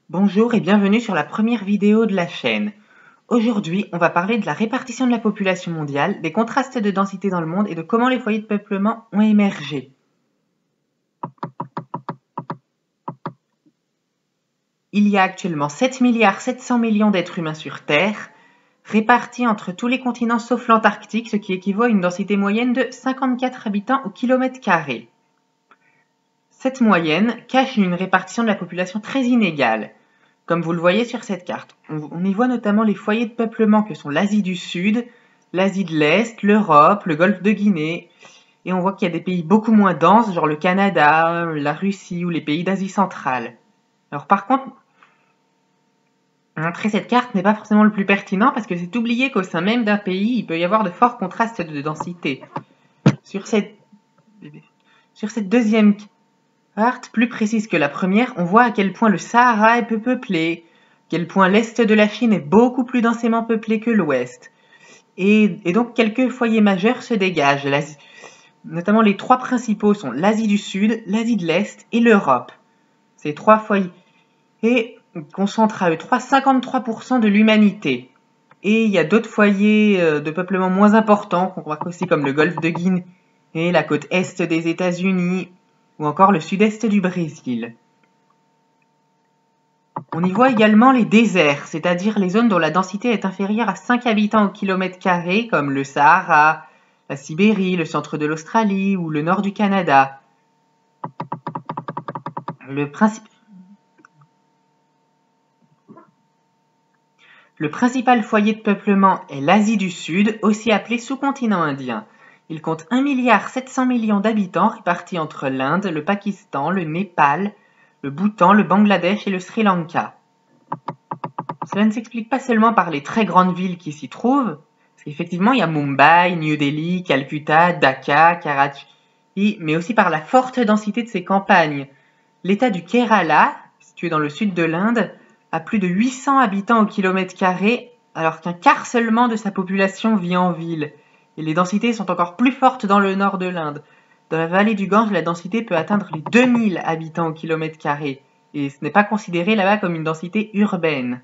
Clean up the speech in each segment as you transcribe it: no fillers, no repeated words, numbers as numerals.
Bonjour et bienvenue sur la première vidéo de la chaîne. Aujourd'hui, on va parler de la répartition de la population mondiale, des contrastes de densité dans le monde et de comment les foyers de peuplement ont émergé. Il y a actuellement 7,7 milliards d'êtres humains sur Terre, répartis entre tous les continents sauf l'Antarctique, ce qui équivaut à une densité moyenne de 54 habitants au kilomètre carré. Cette moyenne cache une répartition de la population très inégale. Comme vous le voyez sur cette carte, on y voit notamment les foyers de peuplement que sont l'Asie du Sud, l'Asie de l'Est, l'Europe, le Golfe de Guinée, et on voit qu'il y a des pays beaucoup moins denses, genre le Canada, la Russie ou les pays d'Asie centrale. Alors par contre, montrer cette carte n'est pas forcément le plus pertinent parce que c'est oublié qu'au sein même d'un pays, il peut y avoir de forts contrastes de densité. Sur cette deuxième carte, plus précise que la première, on voit à quel point le Sahara est peu peuplé, à quel point l'est de la Chine est beaucoup plus densément peuplé que l'ouest. Et donc quelques foyers majeurs se dégagent. Notamment les trois principaux sont l'Asie du Sud, l'Asie de l'Est et l'Europe. Ces trois foyers concentrent à eux 53% de l'humanité. Et il y a d'autres foyers de peuplement moins importants, qu'on voit aussi comme le Golfe de Guinée, et la côte est des États-Unis, ou encore le sud-est du Brésil. On y voit également les déserts, c'est-à-dire les zones dont la densité est inférieure à 5 habitants au kilomètre carré, comme le Sahara, la Sibérie, le centre de l'Australie ou le nord du Canada. Le principal foyer de peuplement est l'Asie du Sud, aussi appelée sous-continent indien. Il compte 1,7 milliard d'habitants répartis entre l'Inde, le Pakistan, le Népal, le Bhoutan, le Bangladesh et le Sri Lanka. Cela ne s'explique pas seulement par les très grandes villes qui s'y trouvent, parce qu'effectivement il y a Mumbai, New Delhi, Calcutta, Dhaka, Karachi, mais aussi par la forte densité de ces campagnes. L'état du Kerala, situé dans le sud de l'Inde, a plus de 800 habitants au kilomètre carré, alors qu'un quart seulement de sa population vit en ville. Et les densités sont encore plus fortes dans le nord de l'Inde. Dans la vallée du Gange, la densité peut atteindre les 2000 habitants au kilomètre carré, et ce n'est pas considéré là-bas comme une densité urbaine.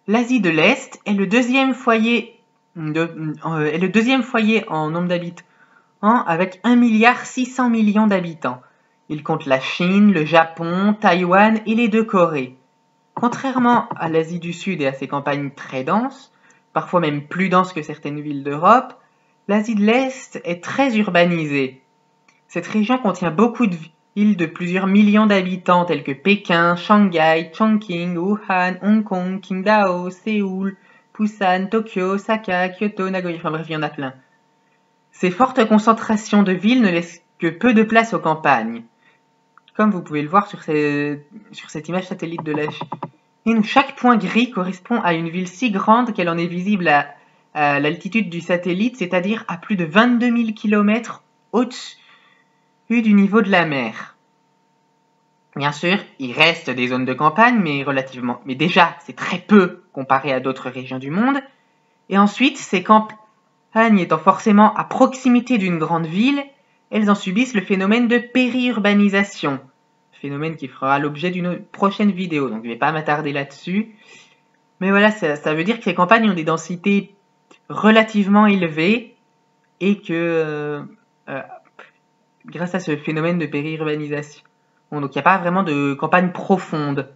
L'Asie de l'Est est le deuxième foyer en nombre d'habitants, avec 1,6 milliard d'habitants. Il compte la Chine, le Japon, Taïwan et les deux Corées. Contrairement à l'Asie du Sud et à ses campagnes très denses, parfois même plus denses que certaines villes d'Europe, l'Asie de l'Est est très urbanisée. Cette région contient beaucoup de villes de plusieurs millions d'habitants telles que Pékin, Shanghai, Chongqing, Wuhan, Hong Kong, Qingdao, Séoul, Busan, Tokyo, Osaka, Kyoto, Nagoya, enfin bref, il y en a plein. Ces fortes concentrations de villes ne laissent que peu de place aux campagnes. Comme vous pouvez le voir sur cette image satellite de la Chine, où chaque point gris correspond à une ville si grande qu'elle en est visible à l'altitude du satellite, c'est-à-dire à plus de 22 000 km au-dessus du niveau de la mer. Bien sûr, il reste des zones de campagne, mais déjà, c'est très peu comparé à d'autres régions du monde. Et ensuite, ces campagnes étant forcément à proximité d'une grande ville, elles en subissent le phénomène de périurbanisation, phénomène qui fera l'objet d'une prochaine vidéo, donc je ne vais pas m'attarder là-dessus. Mais voilà, ça veut dire que ces campagnes ont des densités relativement élevées et que grâce à ce phénomène de périurbanisation, donc il n'y a pas vraiment de campagne profonde.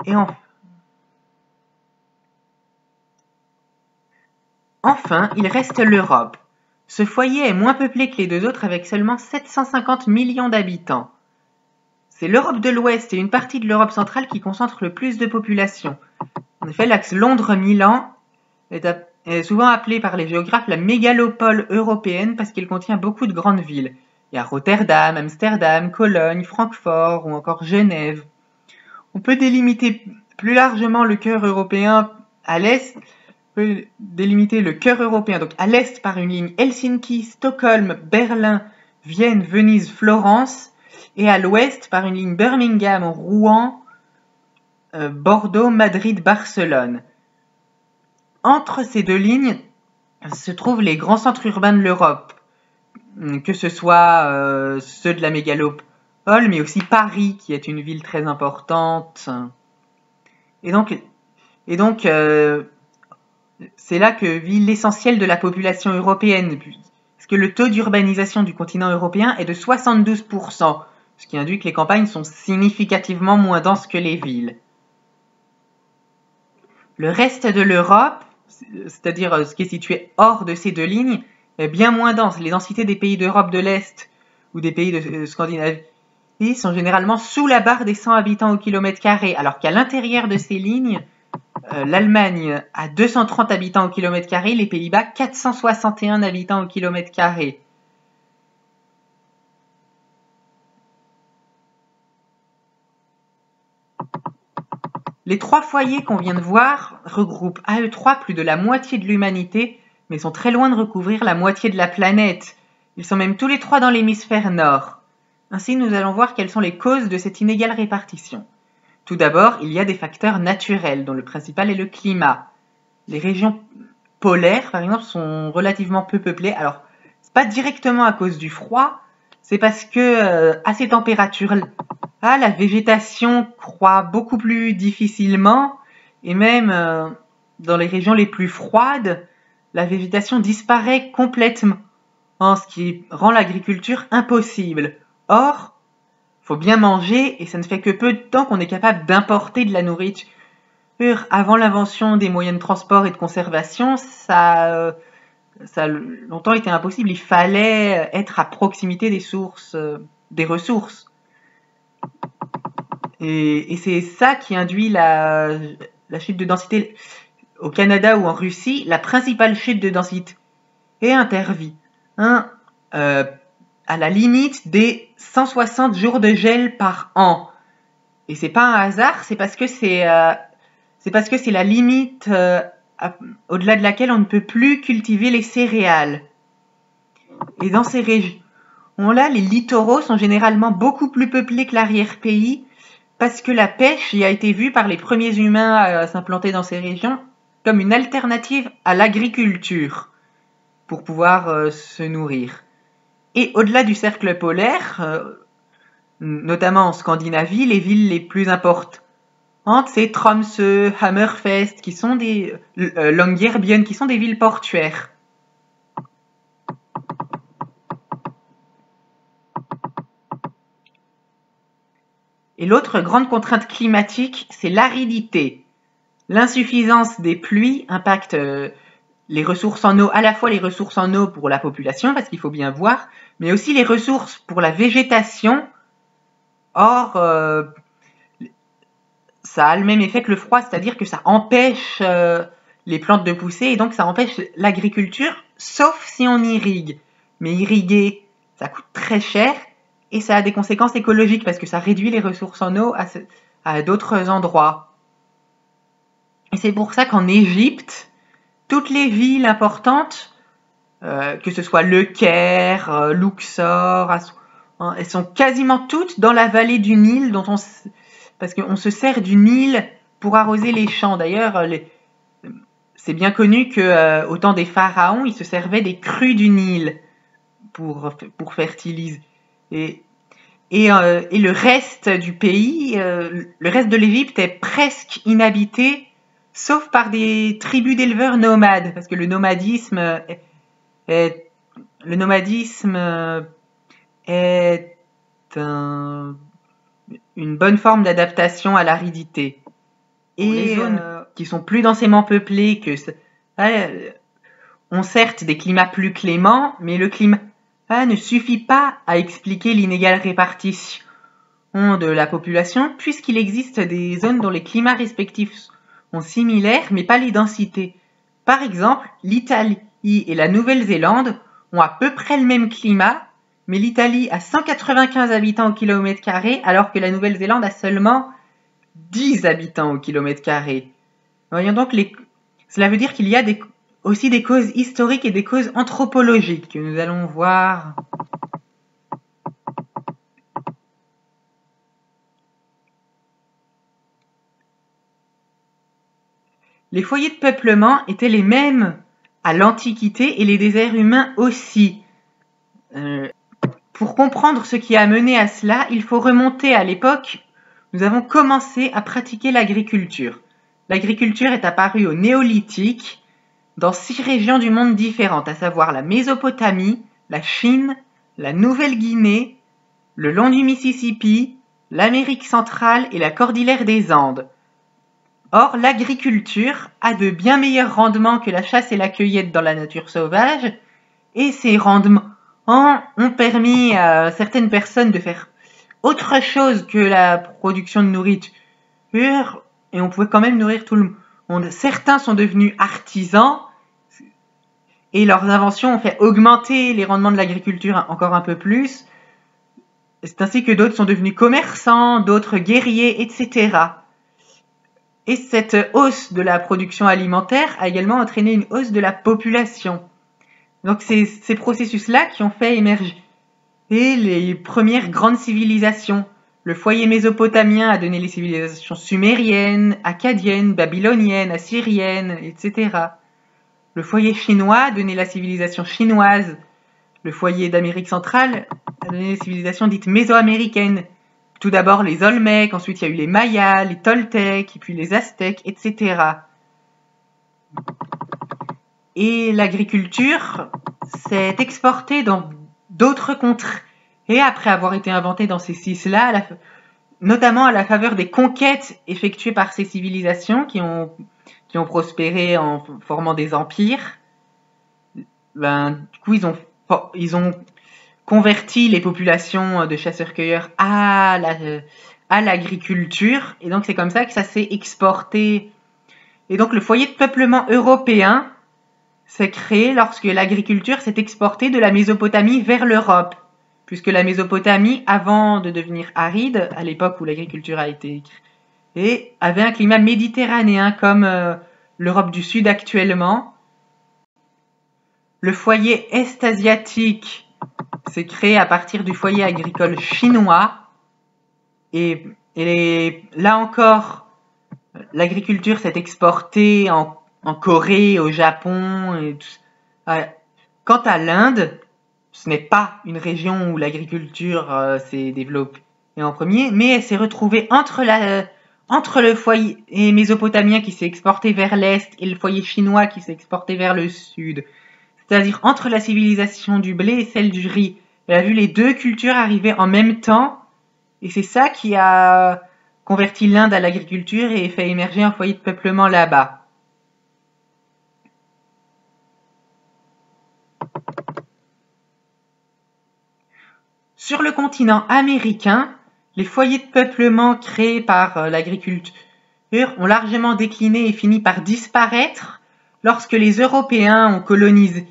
Et enfin, il reste l'Europe. Ce foyer est moins peuplé que les deux autres avec seulement 750 millions d'habitants. C'est l'Europe de l'Ouest et une partie de l'Europe centrale qui concentrent le plus de population. En effet, l'axe Londres-Milan est souvent appelé par les géographes la mégalopole européenne parce qu'il contient beaucoup de grandes villes. Il y a Rotterdam, Amsterdam, Cologne, Francfort ou encore Genève. On peut délimiter plus largement le cœur européen à l'est. On peut délimiter le cœur européen donc à l'est par une ligne Helsinki, Stockholm, Berlin, Vienne, Venise, Florence, et à l'ouest par une ligne Birmingham, Rouen, Bordeaux, Madrid, Barcelone. Entre ces deux lignes se trouvent les grands centres urbains de l'Europe, que ce soit ceux de la mégalopole mais aussi Paris, qui est une ville très importante. Et donc, c'est là que vit l'essentiel de la population européenne, parce que le taux d'urbanisation du continent européen est de 72%, ce qui induit que les campagnes sont significativement moins denses que les villes. Le reste de l'Europe, c'est-à-dire ce qui est situé hors de ces deux lignes, est bien moins dense. Les densités des pays d'Europe de l'Est ou des pays de Scandinavie sont généralement sous la barre des 100 habitants au kilomètre carré, alors qu'à l'intérieur de ces lignes, l'Allemagne a 230 habitants au kilomètre carré, les Pays-Bas 461 habitants au kilomètre carré. Les 3 foyers qu'on vient de voir regroupent à eux 3 plus de la moitié de l'humanité, mais sont très loin de recouvrir la moitié de la planète. Ils sont même tous les 3 dans l'hémisphère nord. Ainsi, nous allons voir quelles sont les causes de cette inégale répartition. Tout d'abord, il y a des facteurs naturels, dont le principal est le climat. Les régions polaires, par exemple, sont relativement peu peuplées. Alors, c'est pas directement à cause du froid, c'est parce que à ces températures-là, la végétation croît beaucoup plus difficilement, et même dans les régions les plus froides, la végétation disparaît complètement, ce qui rend l'agriculture impossible. Or, faut bien manger, et ça ne fait que peu de temps qu'on est capable d'importer de la nourriture. Avant l'invention des moyens de transport et de conservation, ça a longtemps été impossible. Il fallait être à proximité des sources, des ressources. Et c'est ça qui induit la chute de densité. Au Canada ou en Russie, la principale chute de densité intervient à la limite des 160 jours de gel par an. Et c'est pas un hasard, c'est parce que c'est la limite au-delà de laquelle on ne peut plus cultiver les céréales. Et dans ces régions-là, les littoraux sont généralement beaucoup plus peuplés que l'arrière-pays, parce que la pêche y a été vue par les premiers humains à s'implanter dans ces régions comme une alternative à l'agriculture pour pouvoir se nourrir. Et au-delà du cercle polaire, notamment en Scandinavie, les villes les plus importantes, c'est Tromsø, Hammerfest, qui sont des Longyearbyen, qui sont des villes portuaires. Et l'autre grande contrainte climatique, c'est l'aridité. L'insuffisance des pluies impacte les ressources en eau, à la fois les ressources en eau pour la population, parce qu'il faut bien voir, mais aussi les ressources pour la végétation. Or, ça a le même effet que le froid, c'est-à-dire que ça empêche les plantes de pousser, et donc ça empêche l'agriculture, sauf si on irrigue. Mais irriguer, ça coûte très cher, et ça a des conséquences écologiques, parce que ça réduit les ressources en eau à d'autres endroits. Et c'est pour ça qu'en Égypte, toutes les villes importantes, que ce soit Le Caire, Luxor, elles sont quasiment toutes dans la vallée du Nil, parce qu'on se sert du Nil pour arroser les champs. D'ailleurs, c'est bien connu qu'au temps des pharaons, ils se servaient des crues du Nil pour fertiliser. Et le reste du pays, le reste de l'Égypte est presque inhabité, sauf par des tribus d'éleveurs nomades, parce que le nomadisme est une bonne forme d'adaptation à l'aridité. Et les zones qui sont plus densément peuplées ont certes des climats plus cléments, mais le climat ne suffit pas à expliquer l'inégale répartition de la population, puisqu'il existe des zones dont les climats respectifs sont similaires, mais pas les densités. Par exemple, l'Italie et la Nouvelle-Zélande ont à peu près le même climat, mais l'Italie a 195 habitants au kilomètre carré, alors que la Nouvelle-Zélande a seulement 10 habitants au kilomètre carré. Voyons donc, cela veut dire qu'il y a aussi des causes historiques et des causes anthropologiques que nous allons voir. Les foyers de peuplement étaient les mêmes à l'Antiquité et les déserts humains aussi. Pour comprendre ce qui a mené à cela, il faut remonter à l'époque où nous avons commencé à pratiquer l'agriculture. L'agriculture est apparue au Néolithique dans 6 régions du monde différentes, à savoir la Mésopotamie, la Chine, la Nouvelle-Guinée, le long du Mississippi, l'Amérique centrale et la cordillère des Andes. Or, l'agriculture a de bien meilleurs rendements que la chasse et la cueillette dans la nature sauvage, et ces rendements ont permis à certaines personnes de faire autre chose que la production de nourriture, et on pouvait quand même nourrir tout le monde. Certains sont devenus artisans, et leurs inventions ont fait augmenter les rendements de l'agriculture encore un peu plus. C'est ainsi que d'autres sont devenus commerçants, d'autres guerriers, etc. Et cette hausse de la production alimentaire a également entraîné une hausse de la population. Donc c'est ces processus-là qui ont fait émerger les premières grandes civilisations. Le foyer mésopotamien a donné les civilisations sumériennes, akkadiennes, babyloniennes, assyriennes, etc. Le foyer chinois a donné la civilisation chinoise. Le foyer d'Amérique centrale a donné les civilisations dites mésoaméricaines. Tout d'abord les Olmèques, ensuite il y a eu les Mayas, les Toltèques, et puis les Aztèques, etc. Et l'agriculture s'est exportée dans d'autres contrées après avoir été inventée dans ces 6-là, notamment à la faveur des conquêtes effectuées par ces civilisations qui ont prospéré en formant des empires. Du coup, ils ont converti les populations de chasseurs-cueilleurs à l'agriculture, et donc c'est comme ça que ça s'est exporté. Et donc le foyer de peuplement européen s'est créé lorsque l'agriculture s'est exportée de la Mésopotamie vers l'Europe, puisque la Mésopotamie, avant de devenir aride, à l'époque où l'agriculture a été créée, avait un climat méditerranéen comme l'Europe du Sud actuellement. Le foyer est-asiatique s'est créé à partir du foyer agricole chinois, et là encore, l'agriculture s'est exportée en Corée, au Japon. Et tout. Quant à l'Inde, ce n'est pas une région où l'agriculture s'est développée en premier, mais elle s'est retrouvée entre le foyer mésopotamien qui s'est exporté vers l'est et le foyer chinois qui s'est exporté vers le sud. C'est-à-dire entre la civilisation du blé et celle du riz. Elle a vu les deux cultures arriver en même temps, et c'est ça qui a converti l'Inde à l'agriculture et fait émerger un foyer de peuplement là-bas. Sur le continent américain, les foyers de peuplement créés par l'agriculture ont largement décliné et fini par disparaître lorsque les Européens ont colonisé,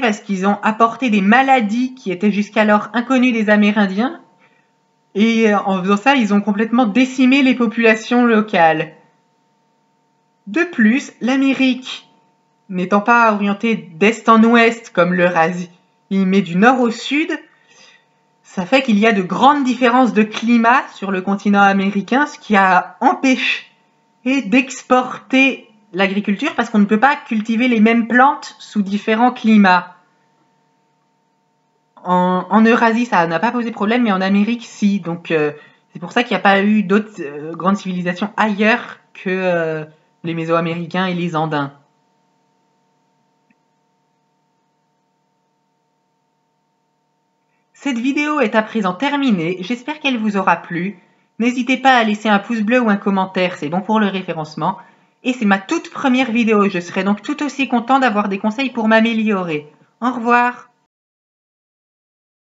parce qu'ils ont apporté des maladies qui étaient jusqu'alors inconnues des Amérindiens, et en faisant ça, ils ont complètement décimé les populations locales. De plus, l'Amérique, n'étant pas orientée d'est en ouest comme l'Eurasie, mais du nord au sud, ça fait qu'il y a de grandes différences de climat sur le continent américain, ce qui a empêché d'exporter l'agriculture parce qu'on ne peut pas cultiver les mêmes plantes sous différents climats. En Eurasie, ça n'a pas posé problème, mais en Amérique, si. Donc, c'est pour ça qu'il n'y a pas eu d'autres grandes civilisations ailleurs que les Mésoaméricains et les Andins. Cette vidéo est à présent terminée, j'espère qu'elle vous aura plu. N'hésitez pas à laisser un pouce bleu ou un commentaire, c'est bon pour le référencement. Et c'est ma toute première vidéo, je serai donc tout aussi content d'avoir des conseils pour m'améliorer. Au revoir.